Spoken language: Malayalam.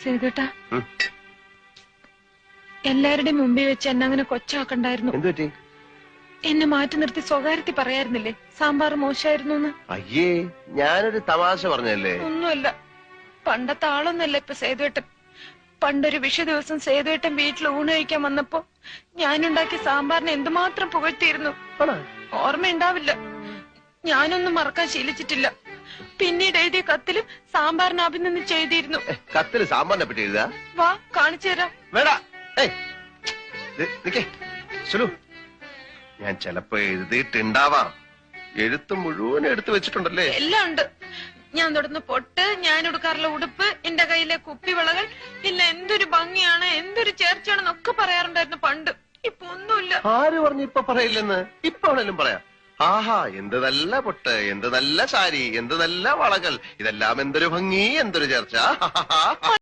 സേതുട്ടാ, എല്ലാവരുടെയും മുമ്പിൽ വെച്ച് എന്നെ അങ്ങനെ കൊച്ചാക്കണ്ടായിരുന്നു. എന്നെ മാറ്റി നിർത്തി സ്വകാര്യത്തിൽ പറയായിരുന്നില്ലേ സാമ്പാർ മോശമായിരുന്നു? അയ്യേ, ഞാനൊരു തമാശ പറഞ്ഞല്ലേ. ഒന്നുമല്ല, പണ്ടത്തെ ആളൊന്നല്ല ഇപ്പൊ സേതുവേട്ടൻ. പണ്ടൊരു വിഷു ദിവസം സേതുവേട്ടൻ വീട്ടിൽ ഊണ് കഴിക്കാൻ വന്നപ്പോ ഞാനുണ്ടാക്കിയ സാമ്പാറിനെ എന്തുമാത്രം പുകഴ്ത്തിയിരുന്നു. ഓർമ്മയുണ്ടാവില്ല, ഞാനൊന്നും മറക്കാൻ ശീലിച്ചിട്ടില്ല. പിന്നീട് എഴുതിയ കത്തിലും സാമ്പാറിനെ അഭിനന്ദിച്ച് എഴുതിയിരുന്നു. കത്തില് സാമ്പാറിനെ പറ്റി എഴുതാ? വാ, കാണിച്ചു തരാം. വേടാ, ഞാൻ ചിലപ്പോ എഴുതിയിട്ടുണ്ടാവാം. എഴുത്ത് മുഴുവൻ എടുത്തു വെച്ചിട്ടുണ്ടല്ലേ? എല്ലാം ഉണ്ട്. ഞാൻ തൊടുന്ന പൊട്ട്, ഞാൻ ഉടുക്കാറുള്ള ഉടുപ്പ്, എന്റെ കയ്യിലെ കുപ്പിവിളകൾ, ഇല്ല എന്തൊരു ഭംഗിയാണ്, എന്തൊരു ചേർച്ചയാണെന്നൊക്കെ പറയാറുണ്ടായിരുന്നു പണ്ട്. ഇപ്പൊ ഒന്നുമില്ല. ആര് പറഞ്ഞു ഇപ്പൊ പറയില്ലെന്ന്? ഇപ്പൊ ആണേലും പറയാം. ആഹാ, എന്ത് നല്ല പൊട്ട്, എന്ത് നല്ല സാരി, എന്ത് നല്ല വളകൾ, ഇതെല്ലാം എന്തൊരു ഭംഗി, എന്തൊരു ചേർച്ച.